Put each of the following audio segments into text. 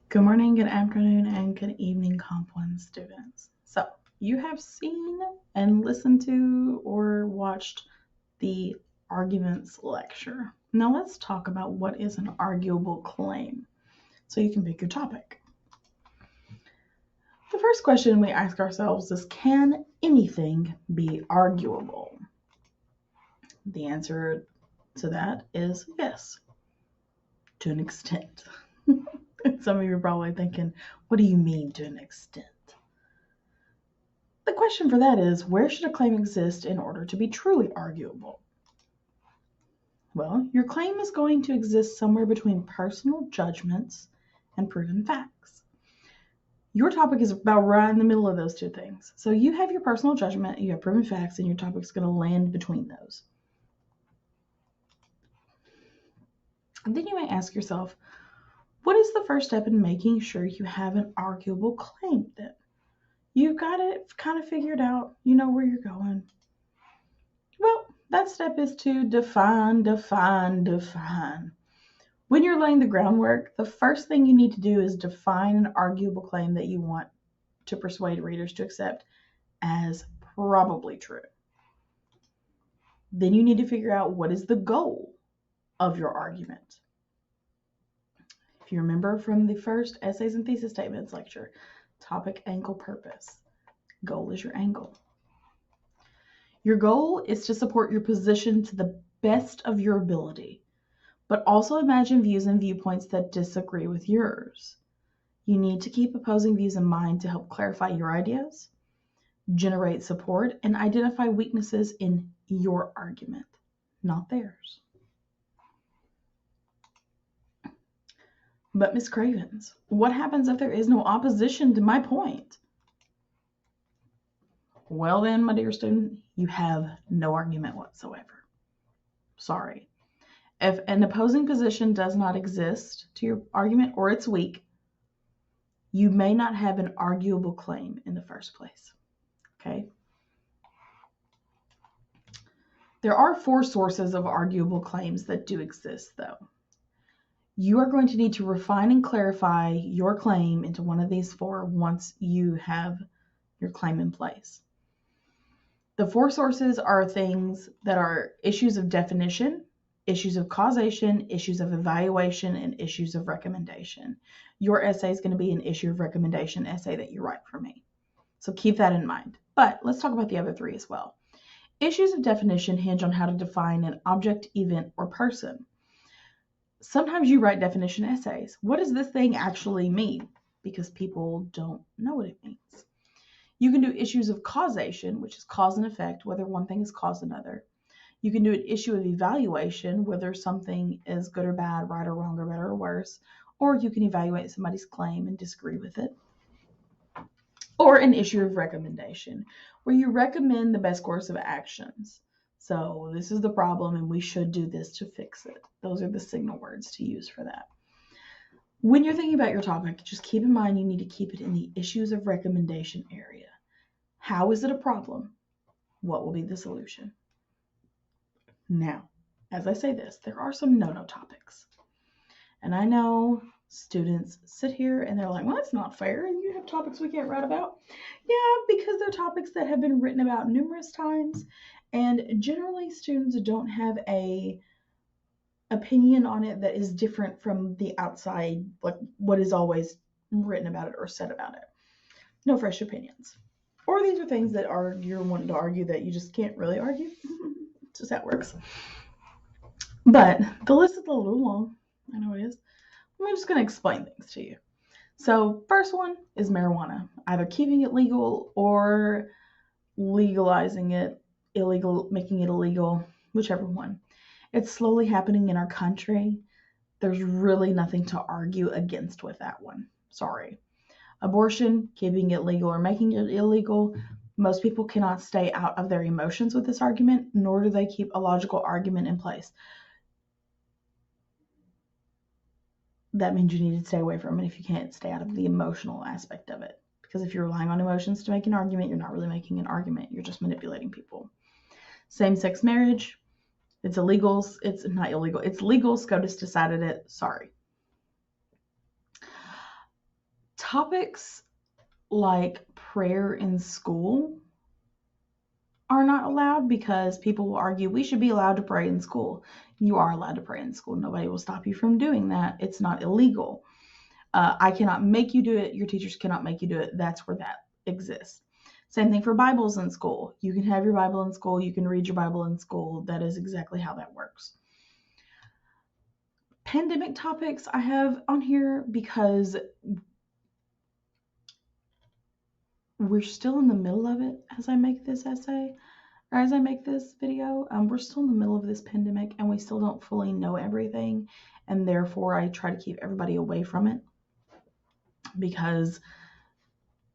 Good morning, good afternoon, and good evening, Comp 1 students. So, you have seen and listened to or watched the arguments lecture. Now, let's talk about what is an arguable claim so you can pick your topic. The first question we ask ourselves is, can anything be arguable? The answer to that is yes, to an extent. Some of you are probably thinking, what do you mean to an extent? The question for that is, where should a claim exist in order to be truly arguable? Well, your claim is going to exist somewhere between personal judgments and proven facts. Your topic is about right in the middle of those two things. So you have your personal judgment, you have proven facts, and your topic's going to land between those. And then you may ask yourself, what is the first step in making sure you have an arguable claim then? You've got it kind of figured out, you know where you're going. Well, that step is to define. When you're laying the groundwork, the first thing you need to do is define an arguable claim that you want to persuade readers to accept as probably true. Then you need to figure out what is the goal of your argument. If you remember from the first Essays and Thesis Statements lecture, topic, angle, purpose. Goal is your angle. Your goal is to support your position to the best of your ability, but also imagine views and viewpoints that disagree with yours. You need to keep opposing views in mind to help clarify your ideas, generate support, and identify weaknesses in your argument, not theirs. But Ms. Cravens, what happens if there is no opposition to my point? Well then, my dear student, you have no argument whatsoever. Sorry. If an opposing position does not exist to your argument or it's weak, you may not have an arguable claim in the first place. Okay? There are 4 sources of arguable claims that do exist, though. You are going to need to refine and clarify your claim into one of these 4 once you have your claim in place. The 4 sources are things that are issues of definition, issues of causation, issues of evaluation, and issues of recommendation. Your essay is going to be an issue of recommendation essay that you write for me. So keep that in mind. But let's talk about the other 3 as well. Issues of definition hinge on how to define an object, event, or person. Sometimes you write definition essays. What does this thing actually mean? Because people don't know what it means. You can do issues of causation, which is cause and effect, whether one thing has caused another. You can do an issue of evaluation, whether something is good or bad, right or wrong, or better or worse. Or you can evaluate somebody's claim and disagree with it. Or an issue of recommendation, where you recommend the best course of actions. So this is the problem, and we should do this to fix it. Those are the signal words to use for that. When you're thinking about your topic, just keep in mind you need to keep it in the issues of recommendation area. How is it a problem? What will be the solution? Now, as I say this, there are some no-no topics. And I know students sit here and they're like, well, that's not fair. You have topics we can't write about. Yeah, because they're topics that have been written about numerous times. And generally, students don't have a opinion on it that is different from the outside, like what is always written about it or said about it. No fresh opinions. Or these are things that are you're wanting to argue that you just can't really argue. Just how it works. But the list is a little long. I know it is. I'm just going to explain things to you. So, first one is marijuana, either keeping it legal or legalizing it, illegal, making it illegal, whichever one. It's slowly happening in our country. There's really nothing to argue against with that one. Sorry. Abortion, keeping it legal or making it illegal. Most people cannot stay out of their emotions with this argument, nor do they keep a logical argument in place. That means you need to stay away from it if you can't stay out of the emotional aspect of it. Because if you're relying on emotions to make an argument, you're not really making an argument. You're just manipulating people. Same-sex marriage, it's illegal. It's not illegal. It's legal. SCOTUS decided it. Sorry. Topics like prayer in school are not allowed because people will argue we should be allowed to pray in school. You are allowed to pray in school. Nobody will stop you from doing that. It's not illegal. I cannot make you do it. Your teachers cannot make you do it. That's where that exists. Same thing for Bibles in school. You can have your Bible in school. You can read your Bible in school. That is exactly how that works. Pandemic topics I have on here because we're still in the middle of it as I make this essay, or as I make this video. We're still in the middle of this pandemic and we still don't fully know everything. And therefore, I try to keep everybody away from it because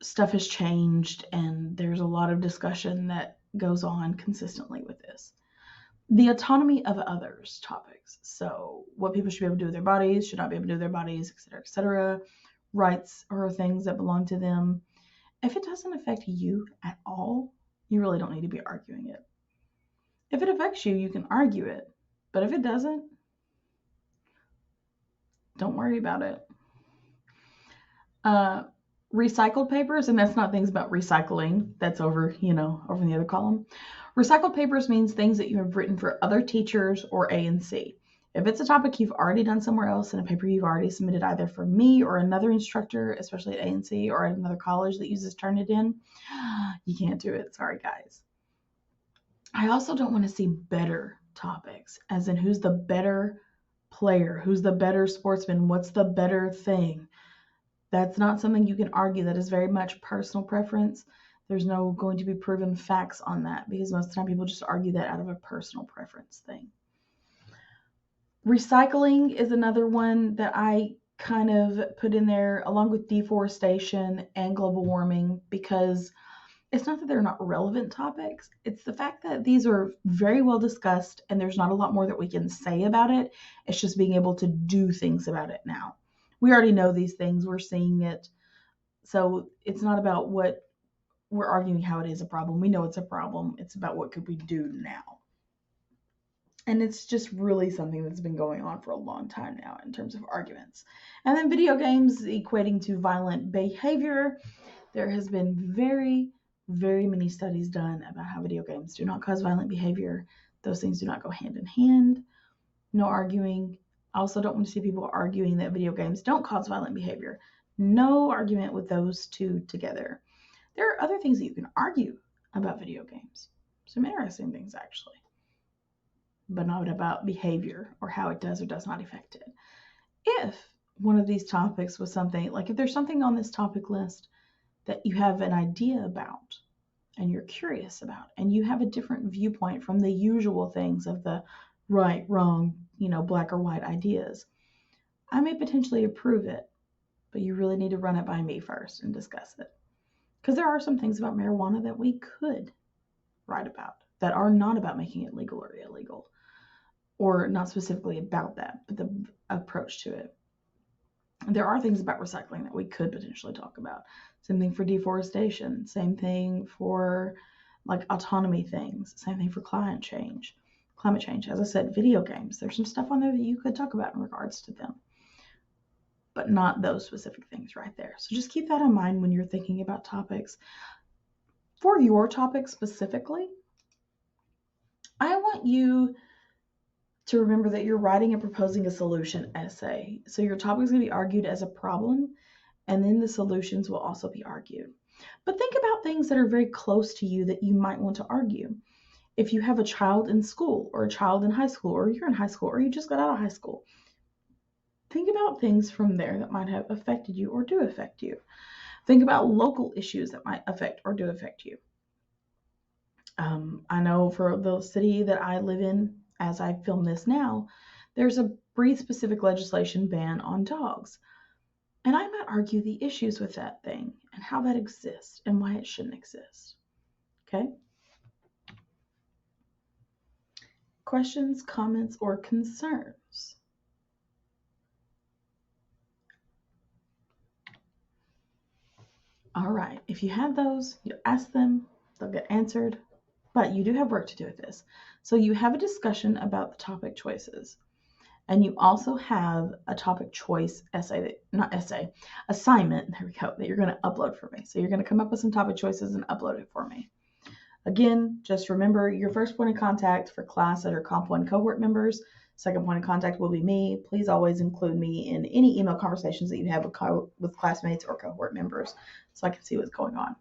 stuff has changed and there's a lot of discussion that goes on consistently with this. The autonomy of others topics. So what people should be able to do with their bodies, should not be able to do with their bodies, etc., etc. Rights or things that belong to them. If it doesn't affect you at all, you really don't need to be arguing it. If it affects you, you can argue it. But if it doesn't, don't worry about it. Recycled papers, and that's not things about recycling. That's over, over in the other column. Recycled papers means things that you have written for other teachers or A&C. If it's a topic you've already done somewhere else and a paper you've already submitted either for me or another instructor, especially at A&C or at another college that uses Turnitin, you can't do it. Sorry, guys. I also don't want to see better topics, as in who's the better player, who's the better sportsman, what's the better thing. That's not something you can argue. That is very much personal preference. There's no going to be proven facts on that because most of the time people just argue that out of a personal preference thing. Recycling is another one that I kind of put in there along with deforestation and global warming because it's not that they're not relevant topics. It's the fact that these are very well discussed and there's not a lot more that we can say about it. It's just being able to do things about it now. We already know these things. We're seeing it. So it's not about what we're arguing how it is a problem. We know it's a problem. It's about what could we do now. And it's just really something that's been going on for a long time now in terms of arguments. And then video games equating to violent behavior. There has been very, very many studies done about how video games do not cause violent behavior. Those things do not go hand in hand. No arguing. I also don't want to see people arguing that video games don't cause violent behavior. No argument with those two together. There are other things that you can argue about video games. Some interesting things, actually. But not about behavior or how it does or does not affect it. If one of these topics was something, like if there's something on this topic list that you have an idea about and you're curious about and you have a different viewpoint from the usual things of the right, wrong, black or white ideas, I may potentially approve it, but you really need to run it by me first and discuss it. Because there are some things about marijuana that we could write about that are not about making it legal or illegal, or not specifically about that, but the approach to it. There are things about recycling that we could potentially talk about. Same thing for deforestation. Same thing for like autonomy things. Same thing for climate change. As I said, video games. There's some stuff on there that you could talk about in regards to them, but not those specific things right there. So just keep that in mind when you're thinking about topics. For your topic specifically, I want you to remember that you're writing and proposing a solution essay. So your topic is going to be argued as a problem, and then the solutions will also be argued. But think about things that are very close to you that you might want to argue. If you have a child in school, or a child in high school, or you're in high school, or you just got out of high school, think about things from there that might have affected you or do affect you. Think about local issues that might affect or do affect you. I know for the city that I live in, as I film this now, there's a breed-specific legislation ban on dogs. And I might argue the issues with that thing and how that exists and why it shouldn't exist. Okay? Questions, comments, or concerns? All right. If you have those, you ask them, they'll get answered. But you do have work to do with this. So you have a discussion about the topic choices. And you also have a topic choice assignment, there we go, that you're going to upload for me. So you're going to come up with some topic choices and upload it for me. Again, just remember your first point of contact for class that are Comp 1 cohort members. Second point of contact will be me. Please always include me in any email conversations that you have with classmates or cohort members so I can see what's going on.